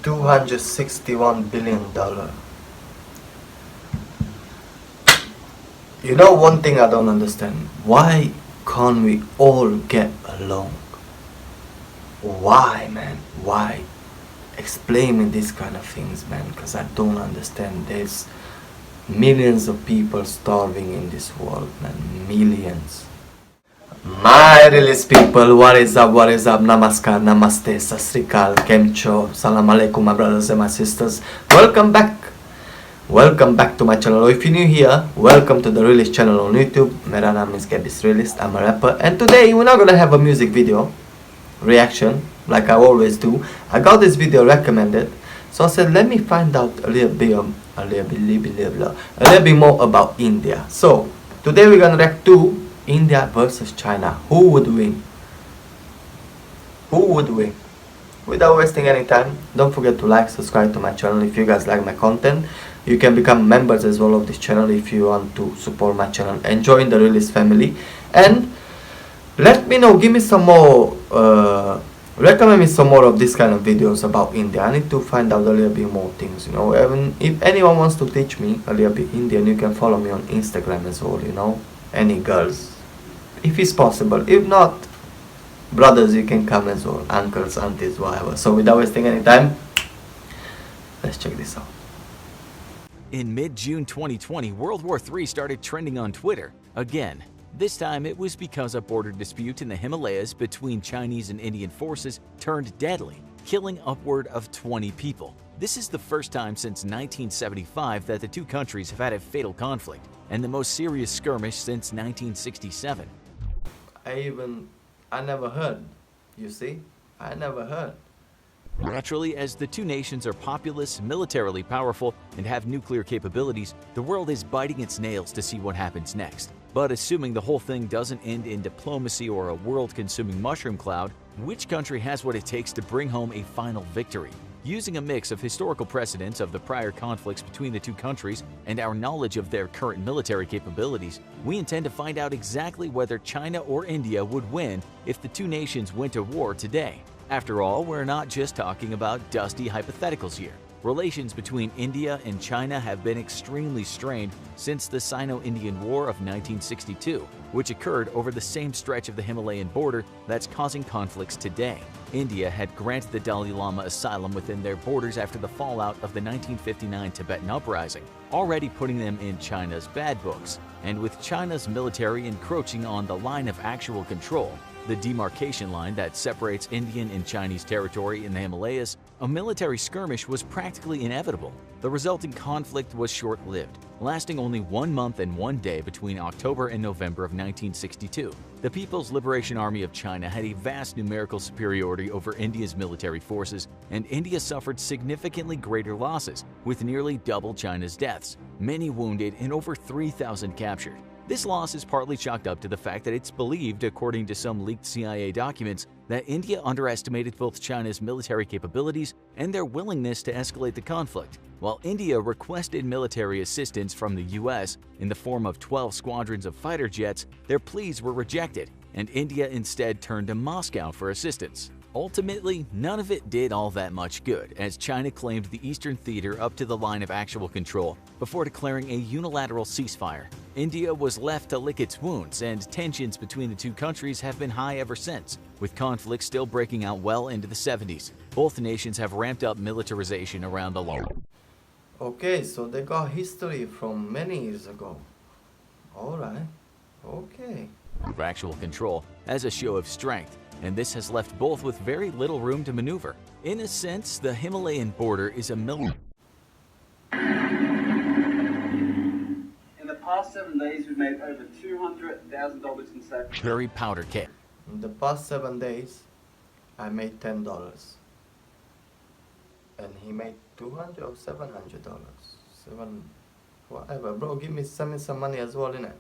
$261 billion. You know, one thing I don't understand. Why can't we all get along? Why, man? Why? Explain me these kind of things, man, because I don't understand. There's millions of people starving in this world, man. Millions. My release people, what is up, namaskar, namaste, sasrikal, kemcho, salam alaikum, my brothers and my sisters. Welcome back to my channel. If you're new here, welcome to the Release channel on YouTube. Mera naam is Gabby's Release. I'm a rapper, and today we're not gonna have a music video reaction like I always do. I got this video recommended, so I said let me find out a little bit more about India. So today we're gonna react to India versus China. Who would win? Without wasting any time, don't forget to like, subscribe to my channel if you guys like my content. You can become members as well of this channel if you want to support my channel and join the Release family. And let me know, give me some more, recommend me some more of this kind of videos about India. I need to find out a little bit more things, you know. Even if anyone wants to teach me a little bit Indian, you can follow me on Instagram as well, you know. Any girls, if it's possible. If not, brothers, you can come as well, uncles, aunties, whatever. So without wasting any time, let's check this out. In mid-June 2020, World War III started trending on Twitter again. This time it was because a border dispute in the Himalayas between Chinese and Indian forces turned deadly, killing upward of 20 people. This is the first time since 1975 that the two countries have had a fatal conflict, and the most serious skirmish since 1967. I never heard. You see? I never heard. Naturally, as the two nations are populous, militarily powerful, and have nuclear capabilities, the world is biting its nails to see what happens next. But assuming the whole thing doesn't end in diplomacy or a world-consuming mushroom cloud, which country has what it takes to bring home a final victory? Using a mix of historical precedents of the prior conflicts between the two countries and our knowledge of their current military capabilities, we intend to find out exactly whether China or India would win if the two nations went to war today. After all, we're not just talking about dusty hypotheticals here. Relations between India and China have been extremely strained since the Sino-Indian War of 1962, which occurred over the same stretch of the Himalayan border that's causing conflicts today. India had granted the Dalai Lama asylum within their borders after the fallout of the 1959 Tibetan uprising, already putting them in China's bad books. And with China's military encroaching on the line of actual control, the demarcation line that separates Indian and Chinese territory in the Himalayas, a military skirmish was practically inevitable. The resulting conflict was short-lived, lasting only 1 month and 1 day between October and November of 1962. The People's Liberation Army of China had a vast numerical superiority over India's military forces, and India suffered significantly greater losses, with nearly double China's deaths, many wounded and over 3,000 captured. This loss is partly chalked up to the fact that it's believed, according to some leaked CIA documents, that India underestimated both China's military capabilities and their willingness to escalate the conflict. While India requested military assistance from the US in the form of 12 squadrons of fighter jets, their pleas were rejected, and India instead turned to Moscow for assistance. Ultimately, none of it did all that much good, as China claimed the eastern theater up to the line of actual control before declaring a unilateral ceasefire. India was left to lick its wounds, and tensions between the two countries have been high ever since, with conflicts still breaking out well into the 70s. Both nations have ramped up militarization around the world. Okay, so they got history from many years ago. Alright, okay. Of actual control as a show of strength, and this has left both with very little room to maneuver. In a sense, the Himalayan border is a In the past 7 days, we've made over $200,000 in savings. Very powder keg. In the past 7 days, I made $10. And he made $200 or $700. Whatever, bro. Send me some money as well, innit?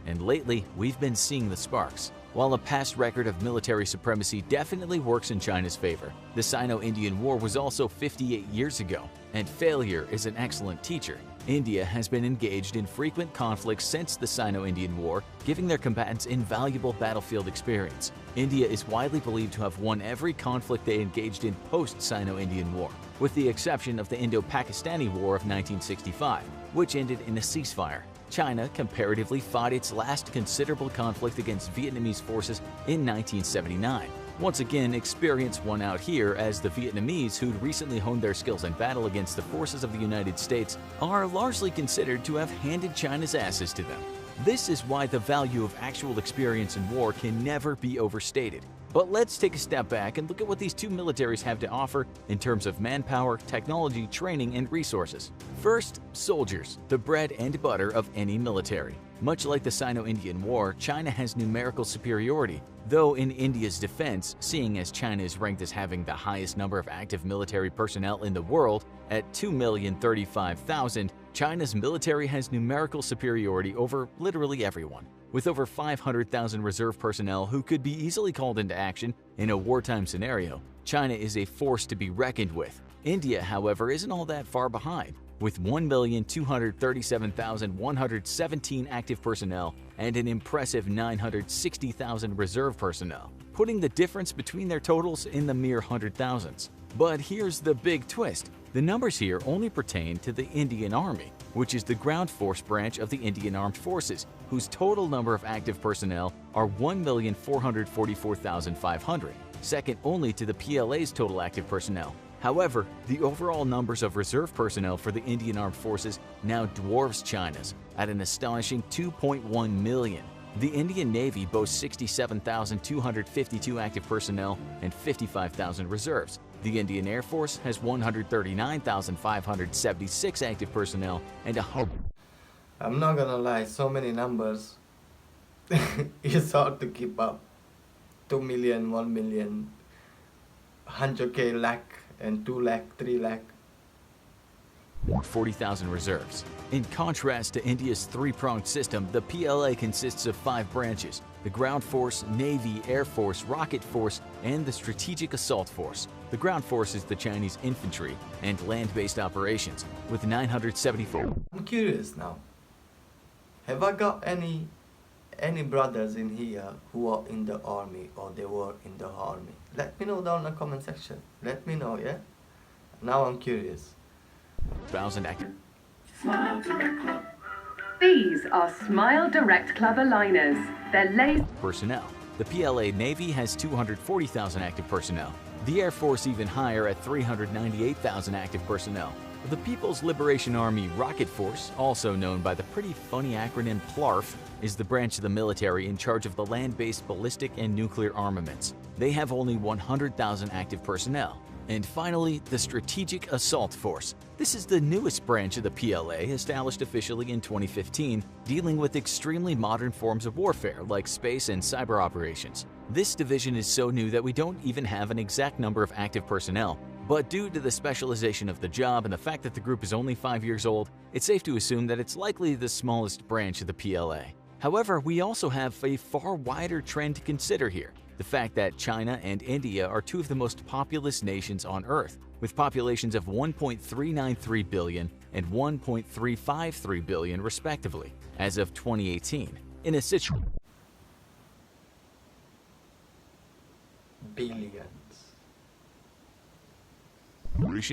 And lately, we've been seeing the sparks. While a past record of military supremacy definitely works in China's favor, the Sino-Indian War was also 58 years ago, and failure is an excellent teacher. India has been engaged in frequent conflicts since the Sino-Indian War, giving their combatants invaluable battlefield experience. India is widely believed to have won every conflict they engaged in post-Sino-Indian War, with the exception of the Indo-Pakistani War of 1965, which ended in a ceasefire. China comparatively fought its last considerable conflict against Vietnamese forces in 1979. Once again, experience won out here as the Vietnamese, who'd recently honed their skills in battle against the forces of the United States, are largely considered to have handed China's asses to them. This is why the value of actual experience in war can never be overstated. But let's take a step back and look at what these two militaries have to offer in terms of manpower, technology, training, and resources. First, soldiers, the bread and butter of any military. Much like the Sino-Indian War, China has numerical superiority, though in India's defense, seeing as China is ranked as having the highest number of active military personnel in the world at 2,035,000, China's military has numerical superiority over literally everyone. With over 500,000 reserve personnel who could be easily called into action in a wartime scenario, China is a force to be reckoned with. India, however, isn't all that far behind, with 1,237,117 active personnel and an impressive 960,000 reserve personnel, putting the difference between their totals in the mere hundred thousands. But here's the big twist. The numbers here only pertain to the Indian Army, which is the ground force branch of the Indian Armed Forces, whose total number of active personnel are 1,444,500, second only to the PLA's total active personnel. However, the overall numbers of reserve personnel for the Indian Armed Forces now dwarfs China's at an astonishing 2.1 million. The Indian Navy boasts 67,252 active personnel and 55,000 reserves. The Indian Air Force has 139,576 active personnel and I'm not gonna lie, so many numbers. It's hard to keep up. 2 million, 1 million, 100k, lakh, and 2 lakh, 3 lakh. 40,000 reserves. In contrast to India's three-pronged system, the PLA consists of 5 branches: the Ground Force, Navy, Air Force, Rocket Force, and the Strategic Assault Force. The Ground Force is the Chinese infantry and land-based operations, with 974. I'm curious now. Have I got any brothers in here who are in the army or they were in the army? Let me know down in the comment section. Let me know, yeah? Now I'm curious. 1,000 active. Smile Direct Club. These are Smile Direct Club aligners. They're laser personnel. The PLA Navy has 240,000 active personnel. The Air Force even higher at 398,000 active personnel. The People's Liberation Army Rocket Force, also known by the pretty funny acronym PLARF, is the branch of the military in charge of the land-based ballistic and nuclear armaments. They have only 100,000 active personnel. And finally, the Strategic Assault Force. This is the newest branch of the PLA, established officially in 2015, dealing with extremely modern forms of warfare like space and cyber operations. This division is so new that we don't even have an exact number of active personnel, but due to the specialization of the job and the fact that the group is only 5 years old, it's safe to assume that it's likely the smallest branch of the PLA. However, we also have a far wider trend to consider here: the fact that China and India are two of the most populous nations on Earth, with populations of 1.393 billion and 1.353 billion respectively, as of 2018. In a situation Billions.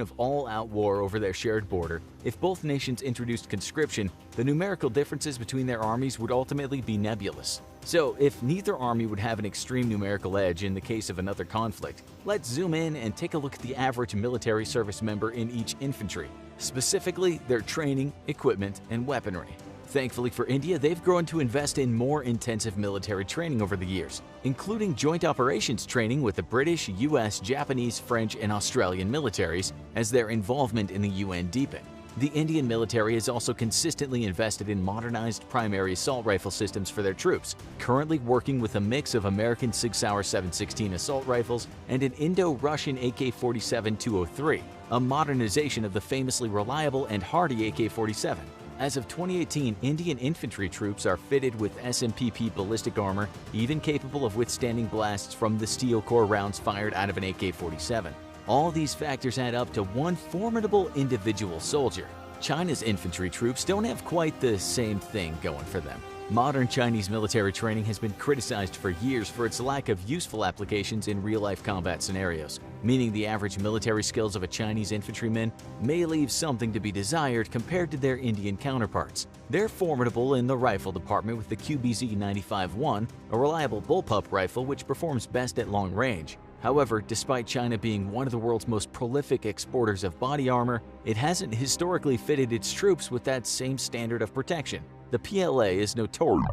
of all-out war over their shared border, if both nations introduced conscription, the numerical differences between their armies would ultimately be nebulous. So, if neither army would have an extreme numerical edge in the case of another conflict, let's zoom in and take a look at the average military service member in each infantry, specifically their training, equipment, and weaponry. Thankfully for India, they've grown to invest in more intensive military training over the years, including joint operations training with the British, US, Japanese, French, and Australian militaries as their involvement in the UN deepened. The Indian military has also consistently invested in modernized primary assault rifle systems for their troops, currently working with a mix of American Sig Sauer 716 assault rifles and an Indo-Russian AK-47-203, a modernization of the famously reliable and hardy AK-47. As of 2018, Indian infantry troops are fitted with SMPP ballistic armor, even capable of withstanding blasts from the steel core rounds fired out of an AK-47. All these factors add up to one formidable individual soldier. China's infantry troops don't have quite the same thing going for them. Modern Chinese military training has been criticized for years for its lack of useful applications in real-life combat scenarios, meaning the average military skills of a Chinese infantryman may leave something to be desired compared to their Indian counterparts. They're formidable in the rifle department with the QBZ-95-1, a reliable bullpup rifle which performs best at long range. However, despite China being one of the world's most prolific exporters of body armor, it hasn't historically fitted its troops with that same standard of protection. The PLA is notorious.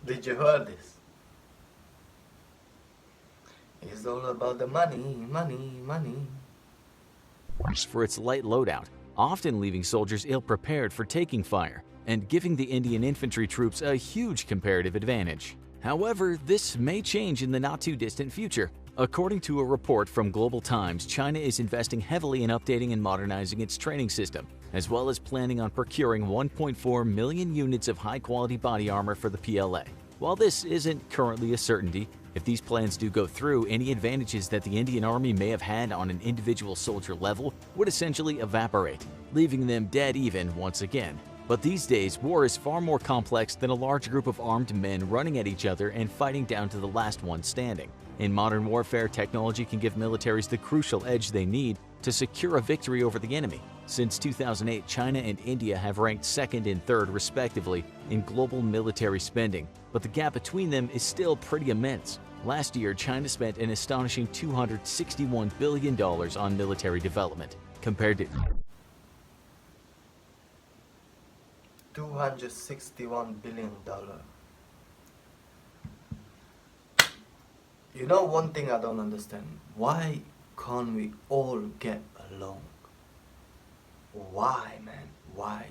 Did you hear this? It's all about the money, money, money. For its light loadout, often leaving soldiers ill-prepared for taking fire, and giving the Indian infantry troops a huge comparative advantage. However, this may change in the not-too-distant future. According to a report from Global Times, China is investing heavily in updating and modernizing its training system, as well as planning on procuring 1.4 million units of high-quality body armor for the PLA. While this isn't currently a certainty, if these plans do go through, any advantages that the Indian Army may have had on an individual soldier level would essentially evaporate, leaving them dead even once again. But these days, war is far more complex than a large group of armed men running at each other and fighting down to the last one standing. In modern warfare, technology can give militaries the crucial edge they need to secure a victory over the enemy. Since 2008, China and India have ranked second and third, respectively, in global military spending, but the gap between them is still pretty immense. Last year, China spent an astonishing $261 billion on military development, compared to $261 billion. You know, one thing I don't understand, why can't we all get along? Why, man? Why?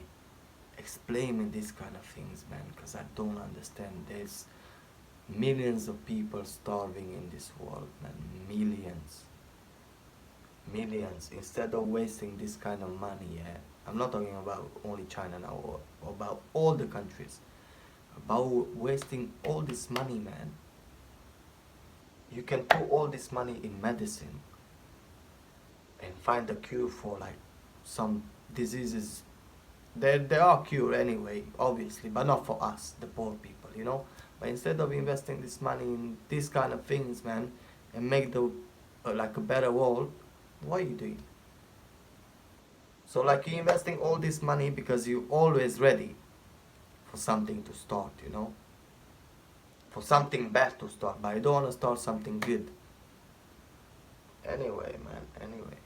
Explain me these kind of things, man, because I don't understand. There's millions of people starving in this world, man. Millions. Millions. Instead of wasting this kind of money, yeah. I'm not talking about only China now, or about all the countries. About wasting all this money, man. You can put all this money in medicine and find a cure for like some diseases. There are cure anyway, obviously, but not for us, the poor people, you know. But instead of investing this money in these kind of things, man, and make the like a better world, what are you doing? So like you're investing all this money because you're always ready for something to start, you know, for something bad to start, but you don't want to start something good. Anyway, man, anyway.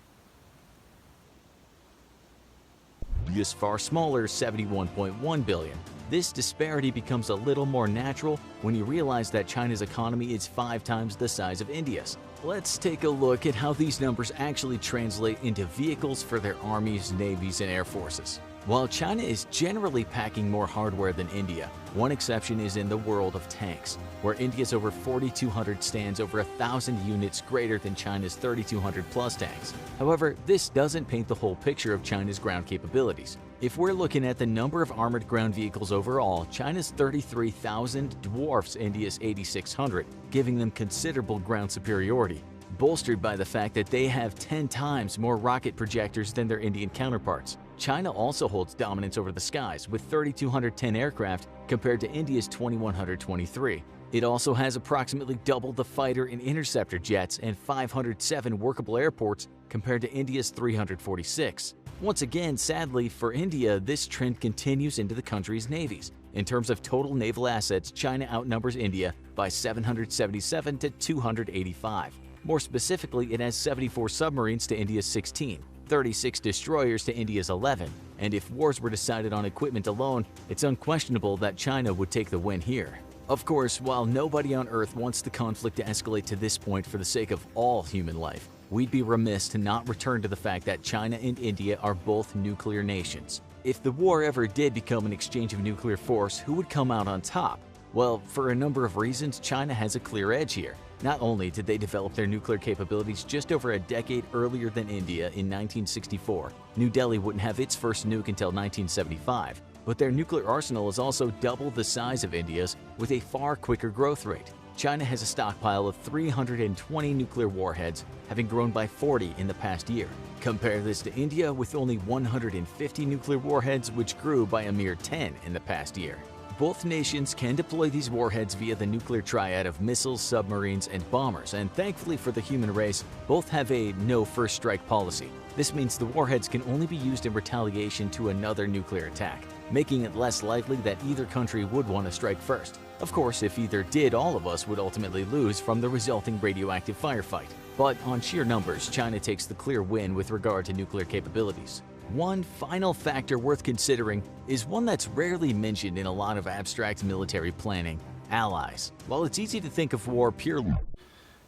Is far smaller, $71.1 billion. This disparity becomes a little more natural when you realize that China's economy is 5 times the size of India's. Let's take a look at how these numbers actually translate into vehicles for their armies, navies, and air forces. While China is generally packing more hardware than India, one exception is in the world of tanks, where India's over 4,200 stands over 1,000 units greater than China's 3,200 plus tanks. However, this doesn't paint the whole picture of China's ground capabilities. If we're looking at the number of armored ground vehicles overall, China's 33,000 dwarfs India's 8,600, giving them considerable ground superiority, bolstered by the fact that they have 10 times more rocket projectors than their Indian counterparts. China also holds dominance over the skies with 3,210 aircraft compared to India's 2,123. It also has approximately double the fighter and interceptor jets and 507 workable airports compared to India's 346. Once again, sadly for India, this trend continues into the country's navies. In terms of total naval assets, China outnumbers India by 777 to 285. More specifically, it has 74 submarines to India's 16, 36 destroyers to India's 11, and if wars were decided on equipment alone, it's unquestionable that China would take the win here. Of course, while nobody on Earth wants the conflict to escalate to this point for the sake of all human life, we'd be remiss to not return to the fact that China and India are both nuclear nations. If the war ever did become an exchange of nuclear force, who would come out on top? Well, for a number of reasons, China has a clear edge here. Not only did they develop their nuclear capabilities just over a decade earlier than India in 1964, New Delhi wouldn't have its first nuke until 1975, but their nuclear arsenal is also double the size of India's with a far quicker growth rate. China has a stockpile of 320 nuclear warheads, having grown by 40 in the past year. Compare this to India with only 150 nuclear warheads, which grew by a mere 10 in the past year. Both nations can deploy these warheads via the nuclear triad of missiles, submarines, and bombers, and thankfully for the human race, both have a no first strike policy. This means the warheads can only be used in retaliation to another nuclear attack, making it less likely that either country would want to strike first. Of course, if either did, all of us would ultimately lose from the resulting radioactive firefight. But on sheer numbers, China takes the clear win with regard to nuclear capabilities. One final factor worth considering is one that's rarely mentioned in a lot of abstract military planning: allies. While it's easy to think of war purely,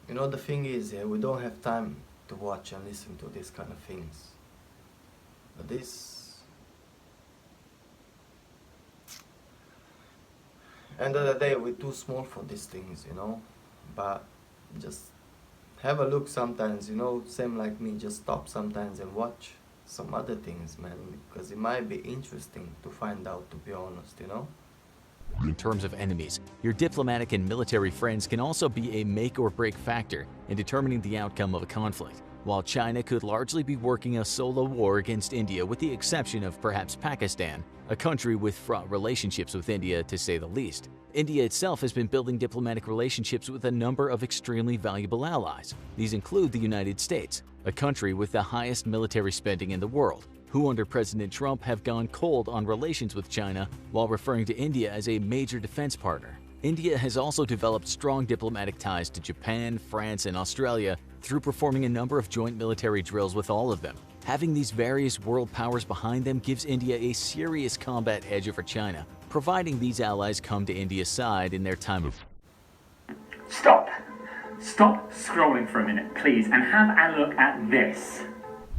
You know, the thing is, we don't have time to watch and listen to these kind of things. But end of the day, we're too small for these things, you know. But just have a look sometimes, you know, same like me, just stop sometimes and watch some other things, man, because it might be interesting to find out, to be honest, you know. in terms of enemies, your diplomatic and military friends can also be a make or break factor in determining the outcome of a conflict. While China could largely be working a solo war against India, with the exception of perhaps Pakistan, a country with fraught relationships with India to say the least, India itself has been building diplomatic relationships with a number of extremely valuable allies. These include the United States, a country with the highest military spending in the world, who under President Trump have gone cold on relations with China while referring to India as a major defense partner. India has also developed strong diplomatic ties to Japan, France, and Australia through performing a number of joint military drills with all of them. Having these various world powers behind them gives India a serious combat edge over China, providing these allies come to India's side in their time of Stop! Stop scrolling for a minute, please, and have a look at this.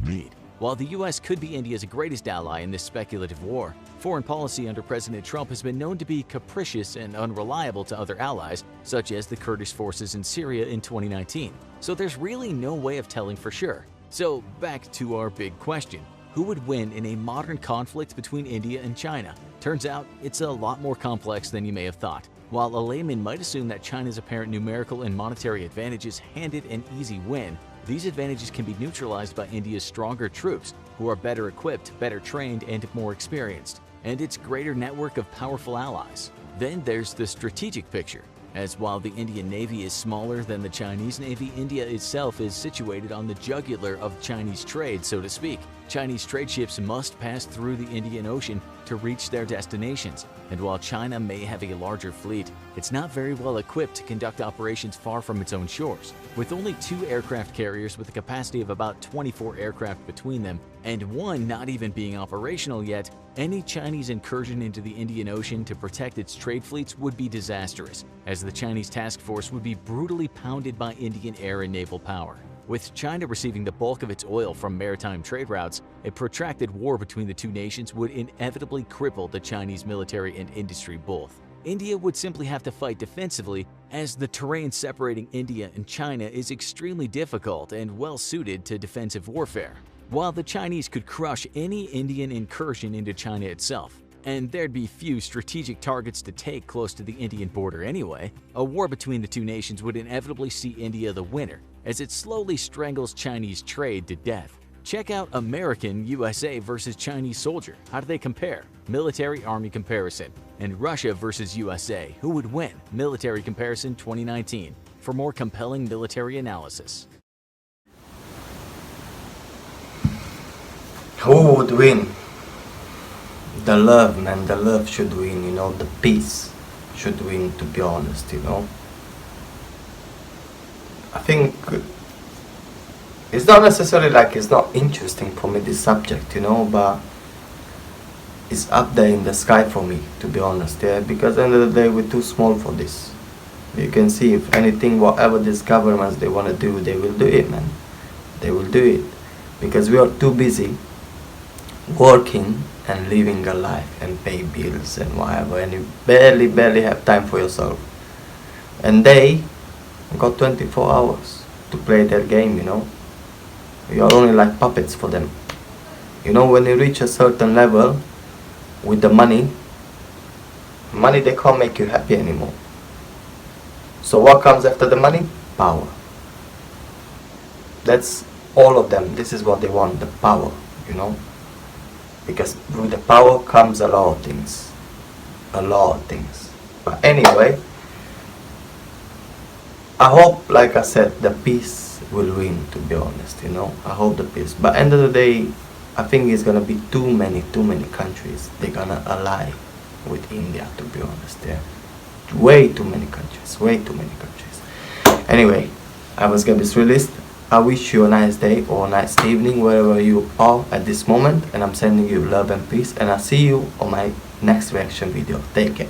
need. While the US could be India's greatest ally in this speculative war, foreign policy under President Trump has been known to be capricious and unreliable to other allies, such as the Kurdish forces in Syria in 2019. So there's really no way of telling for sure. So back to our big question: who would win in a modern conflict between India and China? Turns out it's a lot more complex than you may have thought. While a layman might assume that China's apparent numerical and monetary advantages hand it an easy win, these advantages can be neutralized by India's stronger troops, who are better equipped, better trained, and more experienced, and its greater network of powerful allies. Then there's the strategic picture, as while the Indian Navy is smaller than the Chinese Navy, India itself is situated on the jugular of Chinese trade, so to speak. Chinese trade ships must pass through the Indian Ocean to reach their destinations, and while China may have a larger fleet, it's not very well equipped to conduct operations far from its own shores. With only 2 aircraft carriers with a capacity of about 24 aircraft between them, and one not even being operational yet, any Chinese incursion into the Indian Ocean to protect its trade fleets would be disastrous, as the Chinese task force would be brutally pounded by Indian air and naval power. With China receiving the bulk of its oil from maritime trade routes, a protracted war between the two nations would inevitably cripple the Chinese military and industry both. India would simply have to fight defensively, as the terrain separating India and China is extremely difficult and well suited to defensive warfare. While the Chinese could crush any Indian incursion into China itself, and there'd be few strategic targets to take close to the Indian border anyway, a war between the two nations would inevitably see India the winner, as it slowly strangles Chinese trade to death. Check out American USA versus Chinese soldier. How do they compare? Military-army comparison. And Russia versus USA. Who would win? Military comparison 2019. For more compelling military analysis. Who would win? The love, man, the love should win, you know, the peace should win, to be honest, you know. I think it's not necessarily like it's not interesting for me, this subject, you know, but it's up there in the sky for me, to be honest, yeah, because at the end of the day, we're too small for this. You can see, if anything, whatever these governments they want to do, they will do it, man. They will do it, because we are too busy working and living a life and pay bills and whatever, and you barely have time for yourself. And they got 24 hours to play their game, you know. You're only like puppets for them. You know, when you reach a certain level with the money they can't make you happy anymore. So what comes after the money? Power. That's all of them. This is what they want, the power, you know. Because with the power comes a lot of things. A lot of things. But anyway, I hope, like I said, the peace will win, to be honest, you know. I hope the peace. But end of the day, I think it's gonna be too many countries. They're gonna ally with India, to be honest. Yeah. Way too many countries. Way too many countries. Anyway, I was getting this released. I wish you a nice day or a nice evening wherever you are at this moment, and I'm sending you love and peace, and I'll see you on my next reaction video. Take care.